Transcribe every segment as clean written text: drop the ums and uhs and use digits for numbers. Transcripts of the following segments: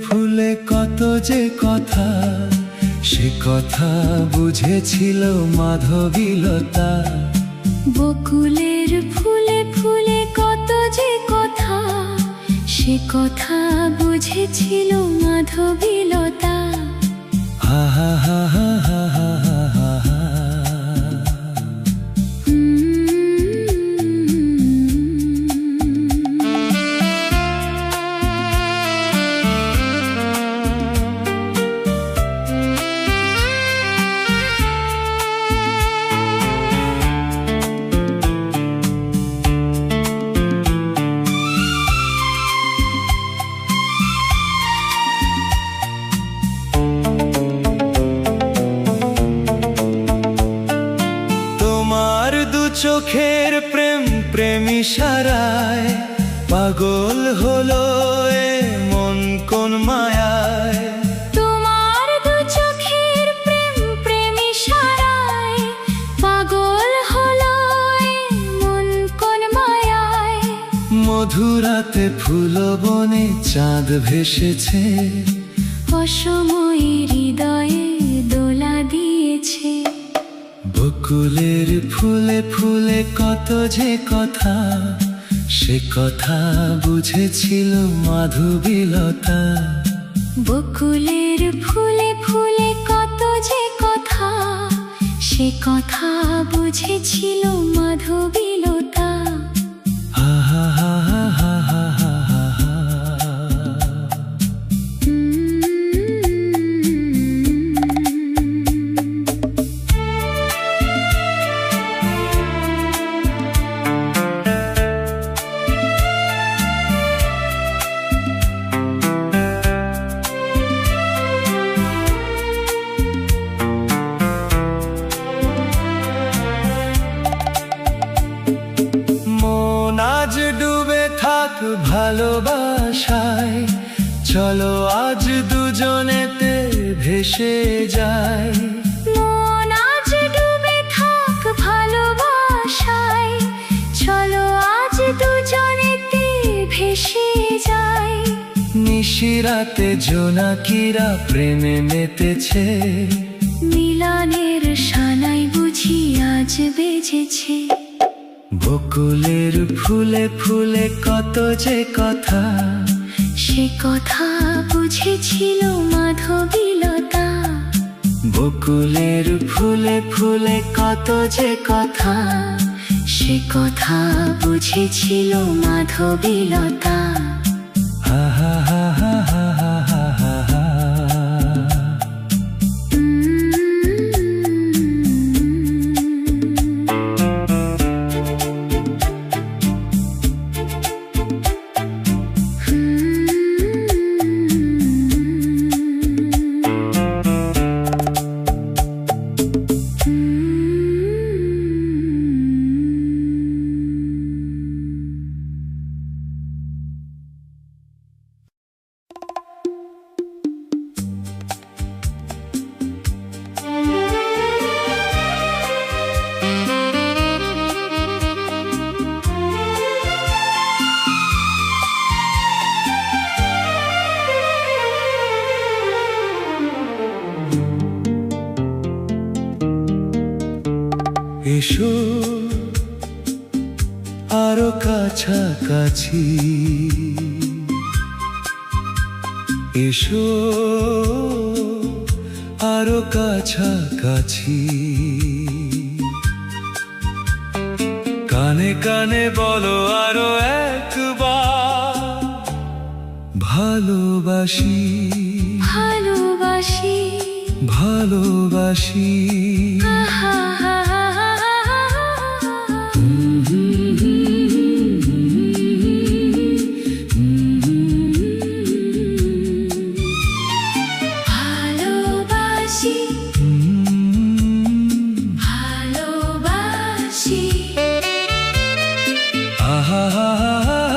ফুলে কত যে কথা, সে কথা বুঝেছিল মাধবীলতা। বকুলের ফুলে ফুলে কত যে কথা, সে কথা বুঝেছিল মাধবীলতা। হা হা হা হা হা হা হা হা। চোখের প্রেম প্রেম ইশারায় পাগল হলো এ মন কোন মায়ায়। তোমার দু চোখের প্রেম প্রেম ইশারায় পাগল হলো এ মন কোন মায়ায়। মধুরাতে ফুল বনে চাঁদ ভেসেছে, অসময়ে হৃদয়ে দোলা দিয়েছে। বকুলের ফুলে ফুলে কত যে কথা, সে কথা বুঝেছিল মাধবীলতা। বকুলের ফুলে ফুলে কত যে কথা, সে কথা বুঝেছিল মাধবীলতা। হা হা হা হা হা হা হা হা হা। ডুবে থাক ভালোবাসায়, চলো আজ দুজনেতে ভেসে যাই। মন আজ ডুবে থাক ভালোবাসায়, চলো আজ দুজনেতে ভেসে যাই। নিশিরাতে জোনাকিরা প্রেমে মেতেছে, মিলনের সানাই বুঝি আজ বেজেছে। বকুলের ফুলে ফুলে কত যে কথা, সে কথা বুঝেছিল মাধবীলতা। বকুলের ফুলে ফুলে কত যে কথা, সে কথা বুঝেছিল মাধবীলতা। হা হা হা হা হা হা হা হা হা। এসো আরো কাছাকাছি, এসো আরো কাছাকাছি। কানে কানে বলো আরো একবার, ভালোবাসি ভালোবাসি ভালোবাসি। আহা হা হা হা। ভালোবাসি ভালোবাসি। আহা হা হা হা।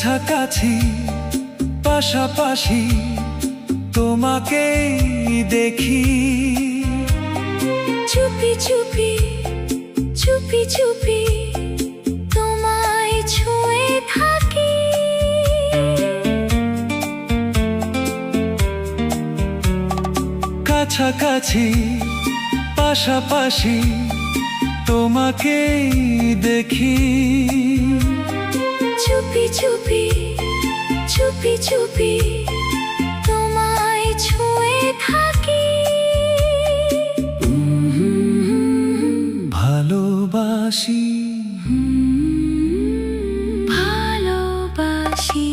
কাছাকাছি পাশাপাশি তোমাকেই দেখি। চুপি চুপি চুপি চুপি তোমায় ছুঁয়ে থাকি। কাছাকাছি পাশাপাশি তোমাকেই দেখি। চুপি চুপি চুপি চুপি তোমায় ছুঁয়ে থাকি। ভালোবাসি ভালোবাসি।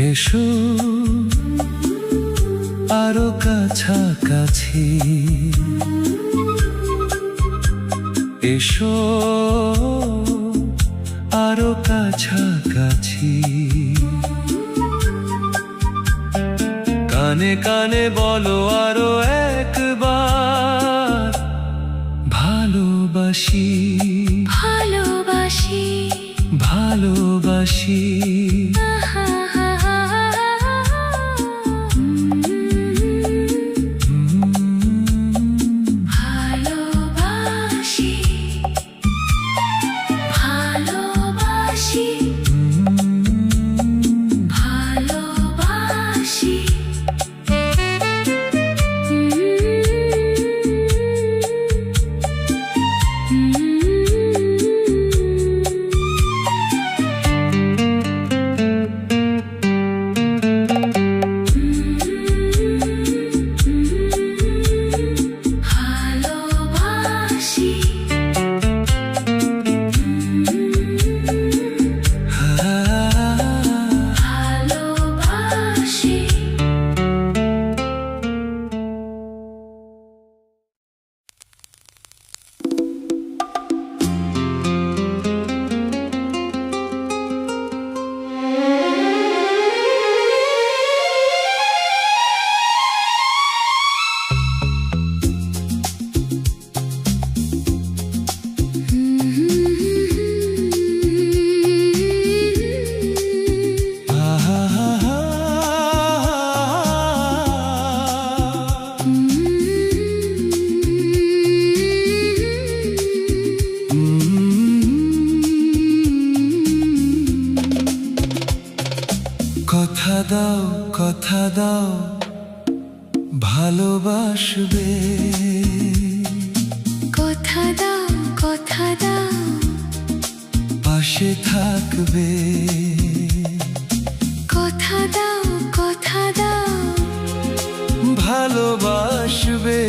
এসো আরো কাছাকাছি, এসো আরো কাছাকাছি। কানে কানে বলো আরো একবার, ভালোবাসি ভালোবাসি ভালোবাসি। ভালোবাসি ভালোবাসি ভালোবাসি। কথা দাও কথা দাও ভালোবাসবে, কথা দাও কথা দাও পাশে থাকবে। কথা দাও কথা দাও ভালোবাসবে,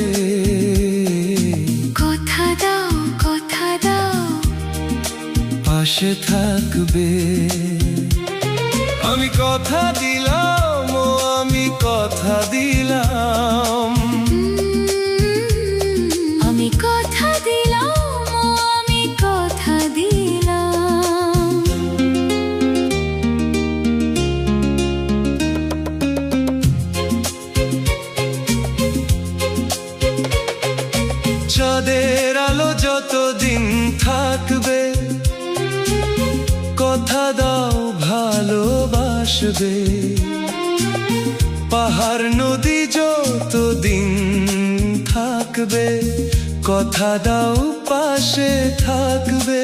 কথা দাও কথা দাও পাশে থাকবে। আমি কথা দিলাম ও আমি কথা দিলাম, আমি কথা দিলাম ও আমি কথা দিলাম। চাঁদের আলো যতদিন থাকবে, কথা দাও ভালোবাসবে। পাহাড় নদী যতদিন থাকবে, কথা দাও পাশে থাকবে।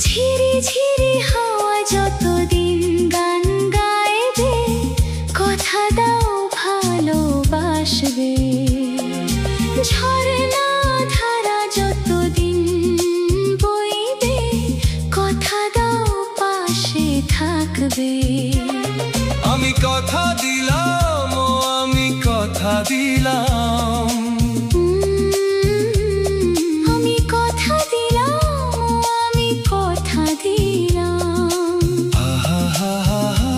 ঝিরি ঝিরি হাওয়া যতদিন গান গাইবে, কথা দাও ভালোবাসবে। ঝরনা ধারা যতদিন বইবে, কথা দাও পাশে থাকবে। আমি কথা দিলাম দিলাম। আমি কথা দিলাম, আমি কথা দিলাম। আহা হা হা হা।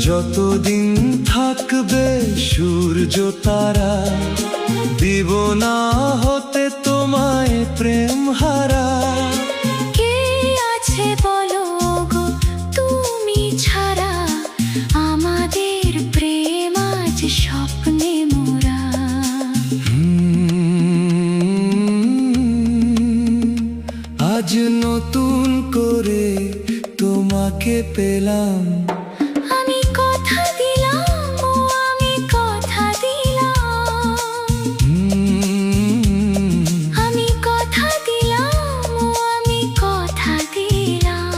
যতদিন থাকবে সূর্য তারা, দিব না হতে তোমায় প্রেম হারা। কে আছে বলো গো তুমি ছাড়া, আমাদের প্রেম আজ স্বপ্নে মোরা। আজ নতুন করে তোমাকে পেলাম। আমি কথা দিলাম, আমি কথা দিলাম। আমি কথা দিলাম, আমি কথা দিলাম।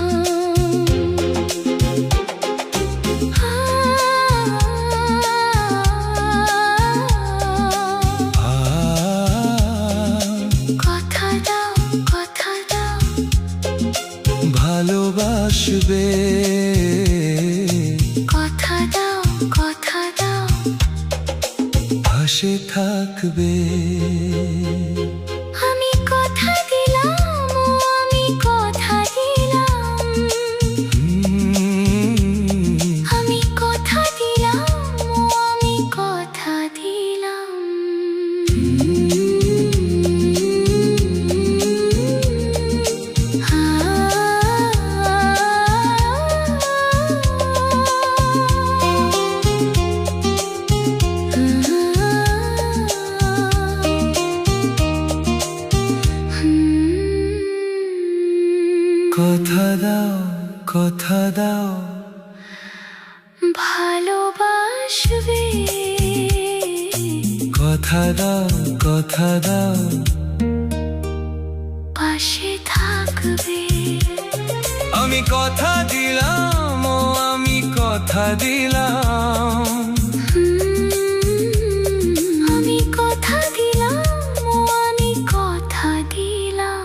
কথা দাও, কথা দাও, ভালোবাসবে। কথা দাও, কথা দাও, পাশে থাকবে। আমি কথা দিলাম, আমি কথা দিলাম। আমি কথা দিলাম, আমি কথা দিলাম। কথা দাও, কথা দাও, ভালোবাসবে। কথা দাও, কথা দাও, পাশে থাকবে। আমি কথা দিলাম, ও আমি কথা দিলাম। আমি কথা দিলাম, আমি কথা দিলাম।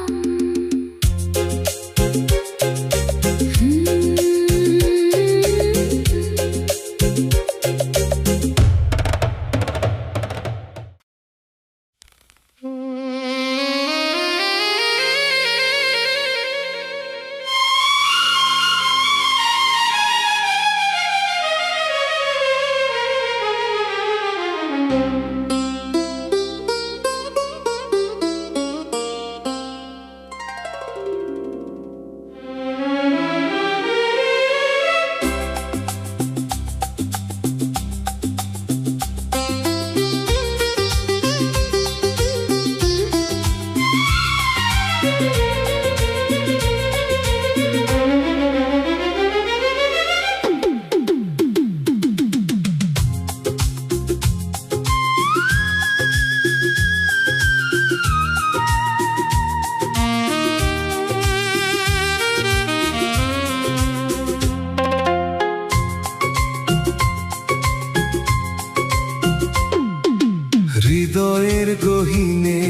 হৃদয়ের গহীনে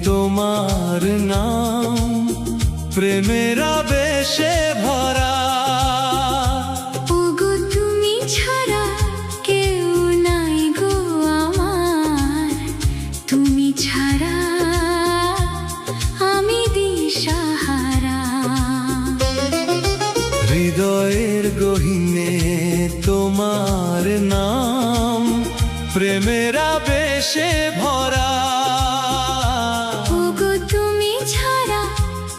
তোমার নাম, প্রেমের আবেশে ভরা। ওগো তুমি ছাড়া কেউ নাই গো আমার, তুমি ছাড়া আমি দিশাহারা। হৃদয়ের গহীনে তোমার নাম, প্রেমের আবেশে ভরা। ওগো তুমি ছাড়া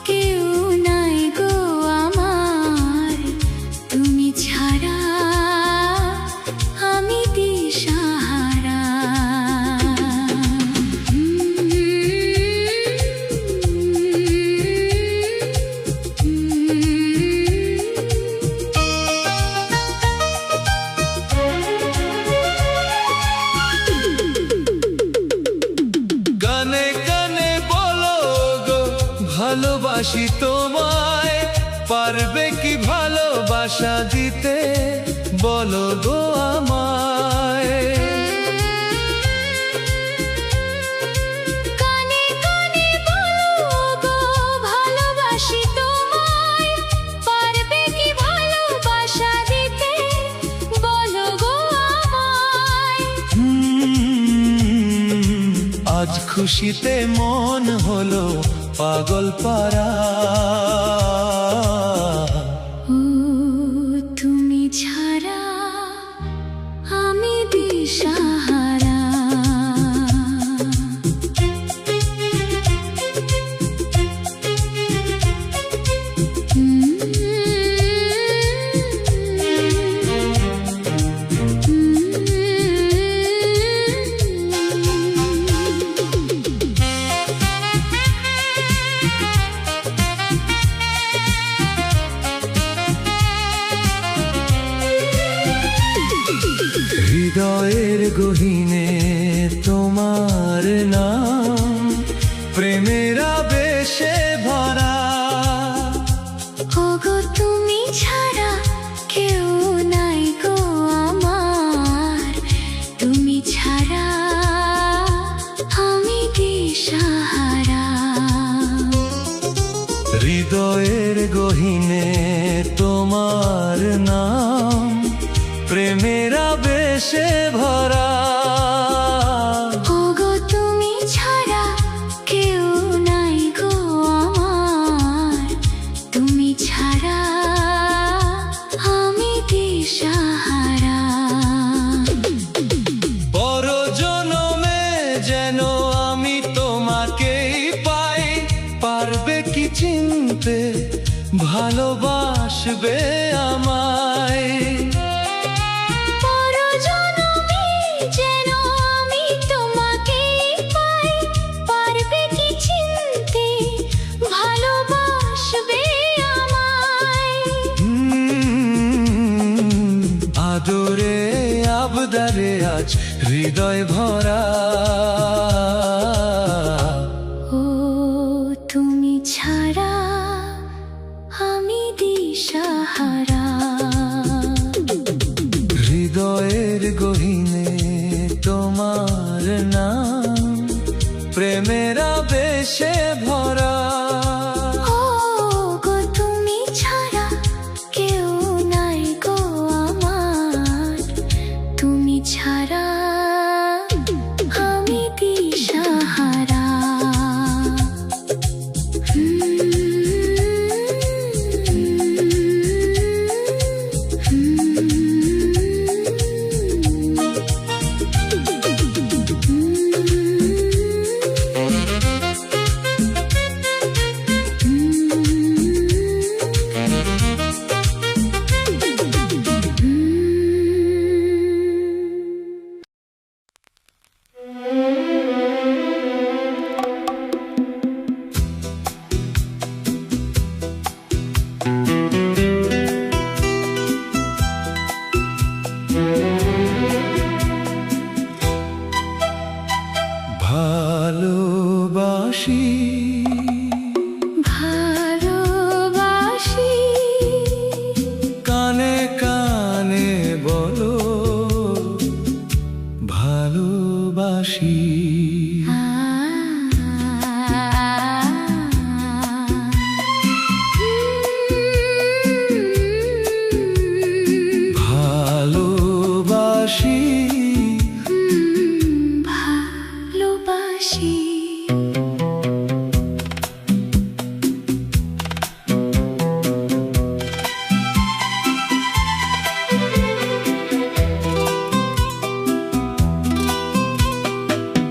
কেউ নাই গো আমার, তুমি ছাড়া আমি দিশাহারা। গানে গানে বলো গো ভালোবাসি তোমায়, পারবে কি ভালোবাসা দিতে বলো গো আমায়। কানে কানে বলো গো ভালোবাসি তোমায়, পারবে কি ভালোবাসা দিতে বলো গো আমায়। আজ খুশিতে মন হলো পাগল পারা। ও তুমি ছাড়া আমি দিশাহারা। হৃদয়ের গহীনে তোমার নাম প্রেমের আবেশে ভরা। ওগো তুমি ছাড়া কেউ নাই গো আমার, তুমি ছাড়া আমি দিশাহারা। হৃদয়ের গহীনে তোমার নাম প্রেমের আবেশে ভরা। ওগো তুমি ছাড়া কেউ নাই গো আমার, তুমি ছাড়া আমি দিশাহারা। বড় জনমে যেন আমি তোমাকেই পাই, পারবে কি চিনতে ভালোবাসবে আমায়। আদরে আবদারে আজ হৃদয় ভরা। ও তুমি ছাড়া আমি দিশাহারা। হৃদয়ের গহীনে তোমার নাম প্রেমের আবেশে ভরা। ও গো তুমি ছাড়া কেউ নাই গো আমার, তুমি ছাড়া আমি দিশাহারা। ভালোবাসি ভালোবাসি কানে কানে বলো ভালোবাসি। ভালোবাসি ভালোবাসি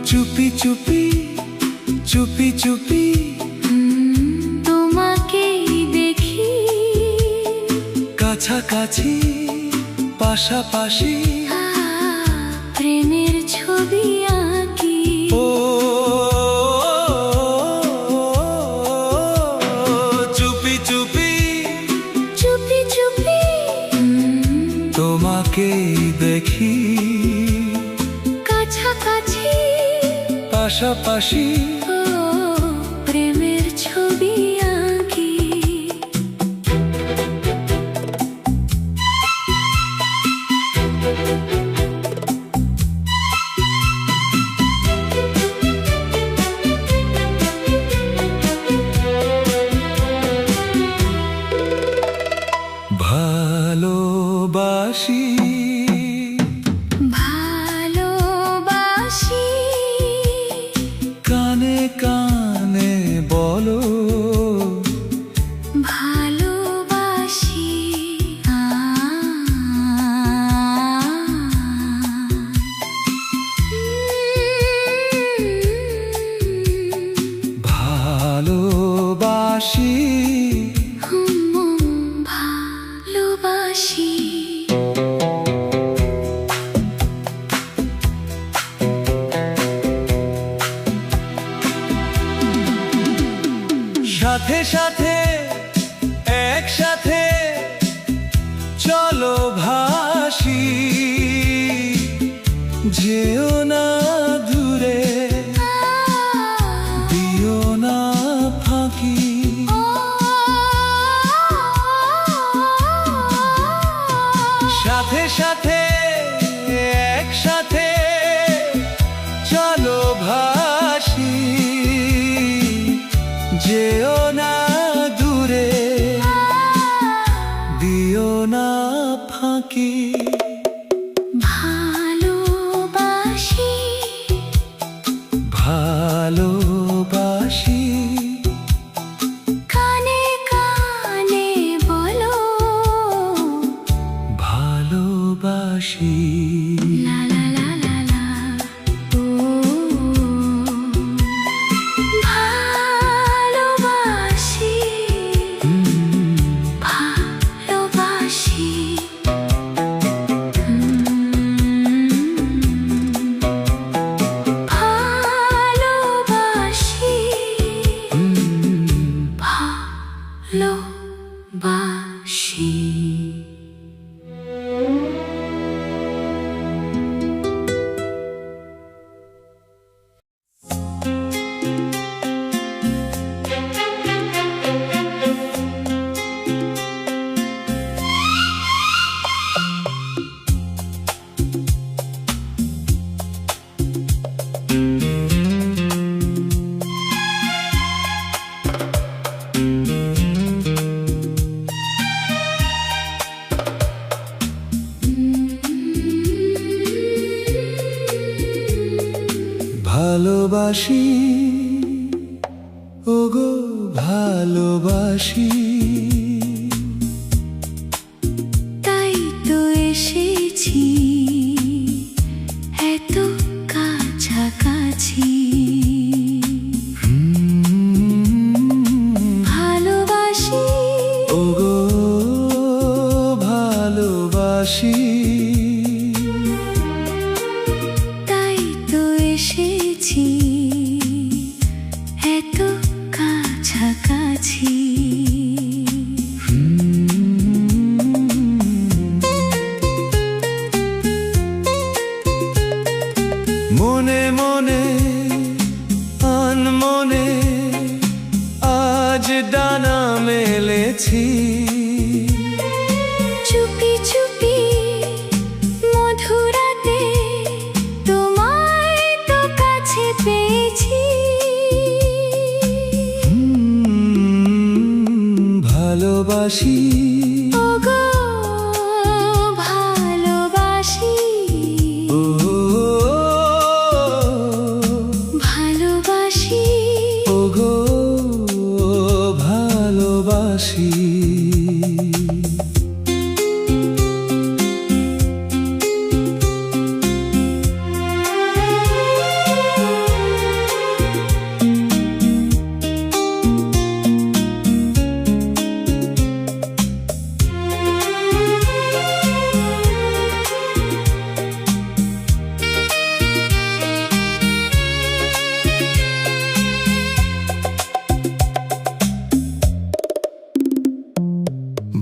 চুপি চুপি চুপি চুপি তোমাকেই দেখি, কাছাকাছি পাশাপাশি প্রেমের ছবি আঁকি। ও চুপি চুপি চুপি চুপি তোমাকেই দেখি, কাছাকাছি পাশাপাশি ও প্রেমের ছবি আঁকি। ভালোবাসি ভালোবাসি কানে কানে বলো ভালোবাসি ভালোবাসি ভালোবাসি সাথে সাথে একসাথে চলো ভাসি যেও না দূরে দিও না ফাঁকি সাথে সাথে একসাথে চলো ভাসি যেও না দূরে দিও না ফাঁকি ভালোবাসি ভালোবাসি কানে কানে বলো ভালোবাসি লা লা লা লা লা ও ভালোবাসি ভালোবাসি ভালোবাসি ভালোবাসি ভালোবাসি ওগো ভালোবাসি তাই তো এসেছি এত কাছাকাছি ভালোবাসি ওগো ভালোবাসি তাই তো এসেছি এত কাছাকাছি মনে মনে আনমনে আজ ডানা মেলেছি চুপি চুপি মধুরাতে তোমায় তো কাছে পেয়েছি ভালোবাসি ওগো ভালোবাসি ও ভালোবাসি ওগো ভালোবাসি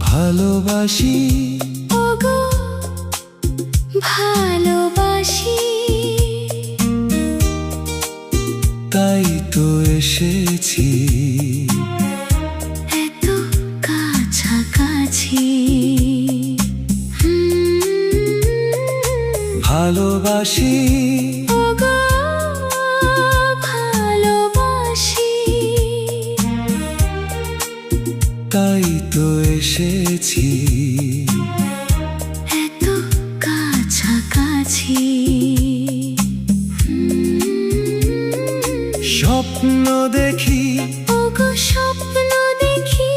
ভালোবাসি ওগো ভালোবাসি তাই তো এসেছি এত কাছাকাছি ভালোবাসি ওগো ভালোবাসি, তাই তো এসেছি এত কাছাকাছি। স্বপ্ন দেখি ওগো স্বপ্ন দেখি,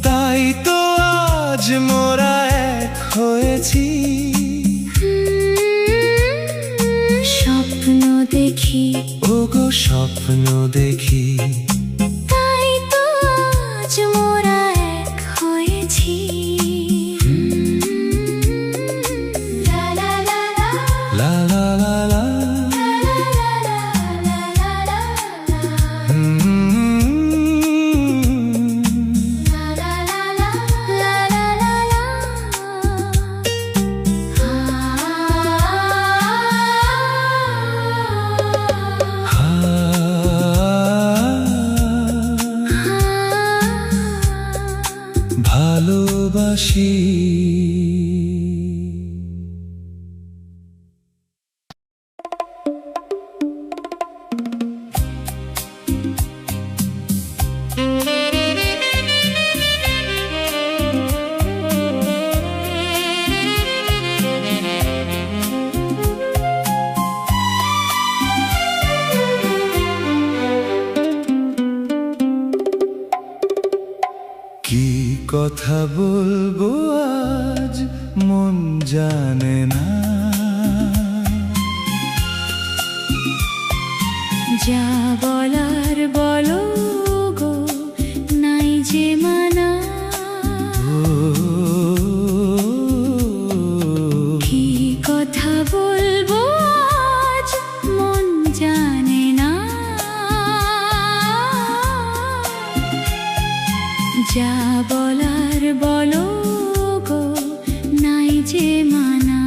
তাই তো আজ মোরা এক হয়েছি। স্বপ্ন দেখি ওগো স্বপ্ন দেখি, তাই তো আজ মোরা এক হয়েছি। লা লা লা লা, লা লা লা লা, লা লা লা লা, লা লা লা লা, লা লা লা লা। ভালোবাসি। কি কথা বলবো আজ মন জানে না, যা বলার বলো গো, নাই যে মানা। ও কি কথা বলবো আজ মন জানে না, যা বলার বলো গো, নাই যে মানা।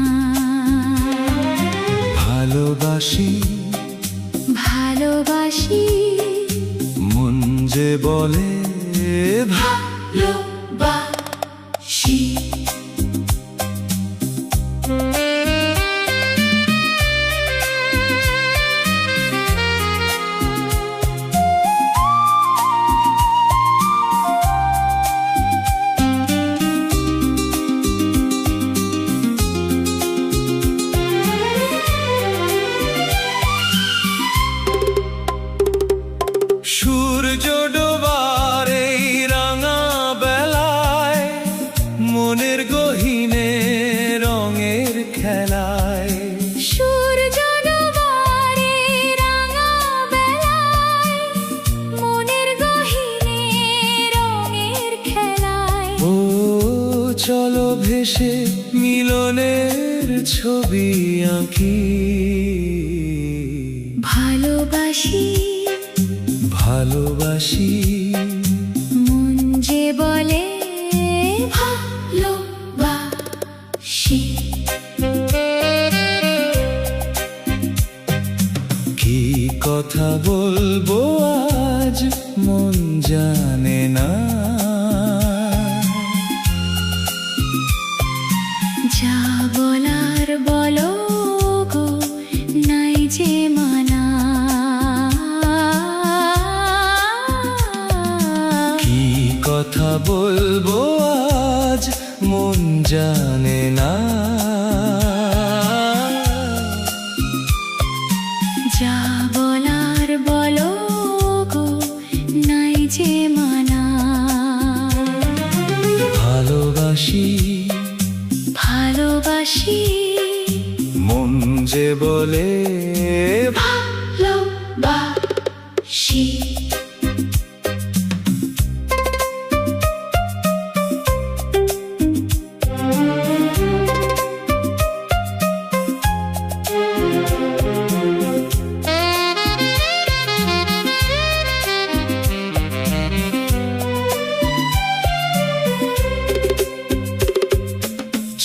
ভালোবাসি ভালোবাসি, মন যে বলে ভালোবাসি। সূর্য ডোবার এই রাঙা বেলায়, মনের গহীনে রঙের খেলায়, সূর্য ডোবার এই রাঙা বেলায়, মনের গহীনে রঙের খেলায়। ও চলো ভেসে মিলনের ছবি আঁকি। ভালোবাসি ভালোবাসি, মন যে বলে ভালোবাসি। কি কথা বলবো আজ মন জানে না, যা বলার বলো গো, নাই যে মানা। কি কথা বলবো আজ মন জানে না, যা বলার বলো গো, নাই যে মানা। ভালোবাসি ভালোবাসি, মন যে বলে ভালোবাসি।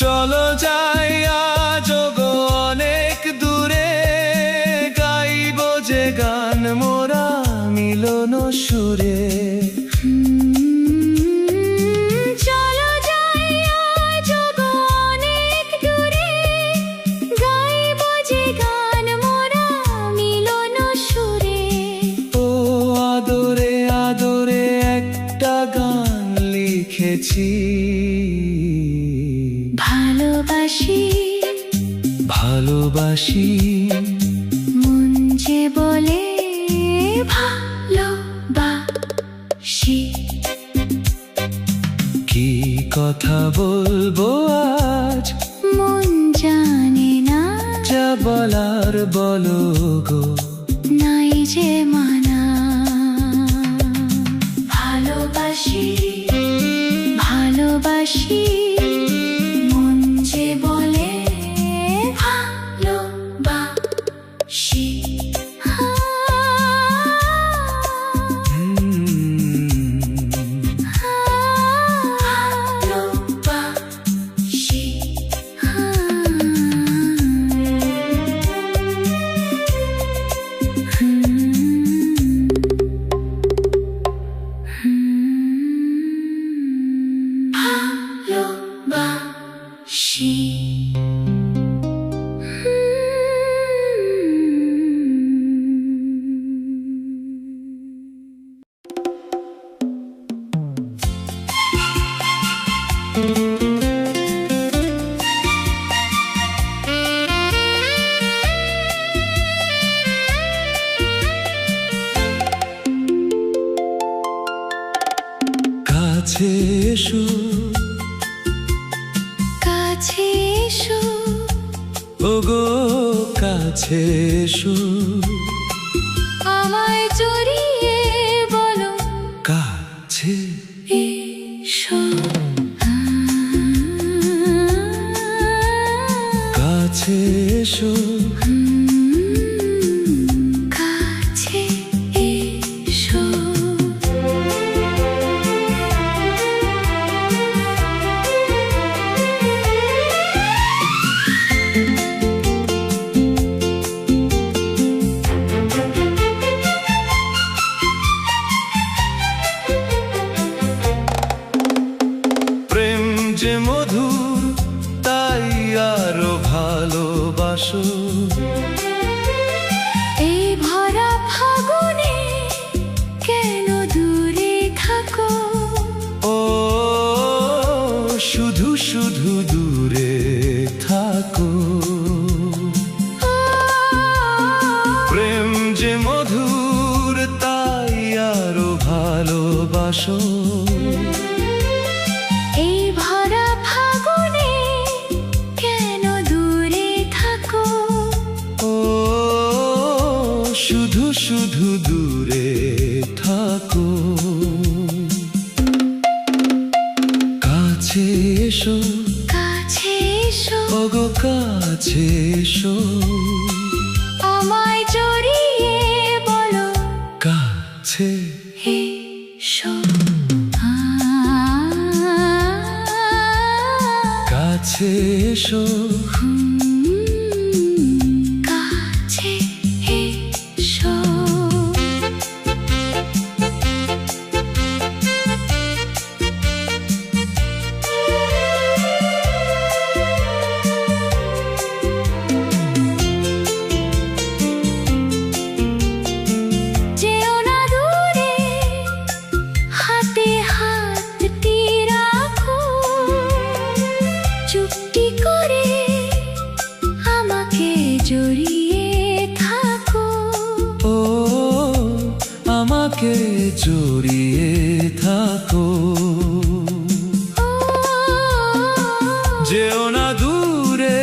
চলো যাই আজ গো অনেক দূরে, গাই পেয়েছি। ভালোবাসি ভালোবাসি মন যে বলে ভালোবাসি। কি কথা বলবো আজ, মন জানে না যা বলার বলো গো। নাই যে মানা। ভালোবাসি ভালোবাসি মন যে বলে ভালোবাসি। ভালোবাসি ভালোবাসি। কাছে এসো কাছে এসো ওগো, কাছে এসো, আমায় জড়িয়ে বলো কাছে এসো। কাছে এসো, কাছে এসো। প্রেম যে মধুর তাই আরো ভালোবাসো। এই ভরা ফাগুনে কেন দূরে থাকো? ও শুধু শুধু দূরে থাকো। প্রেম যে মধুর তাই আরো ভালোবাসো। এই ভরা ফাগুনে কেন দূরে থাকো? ও শুধু শুধু দূরে থাকো। কাছে এসো কাছে এসো ওগো, কাছে এসো, আমায় জড়িয়ে বলো কাছে এসো। কাছে এসো, কাছে এসো। যেও না দূরে, হাতে হাতটি রাখো, চুপটি করে আমাকে জড়িয়ে থাকো। ও আমাকে জড়িয়ে থাকো। যেও না দূরে,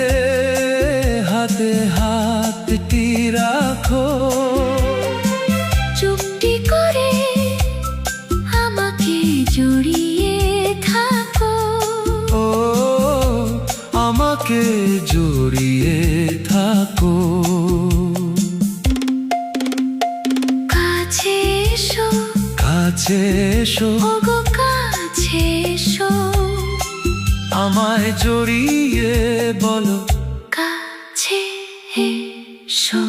হাতে হাতটি রাখো, চুপটি করে আমাকে জড়িয়ে থাকো। ও আমাকে জড়িয়ে থাকো। কাছে এসো কাছে এসো ওগো, কাছে এসো, আমায় জড়িয়ে বলো কাছে এসো।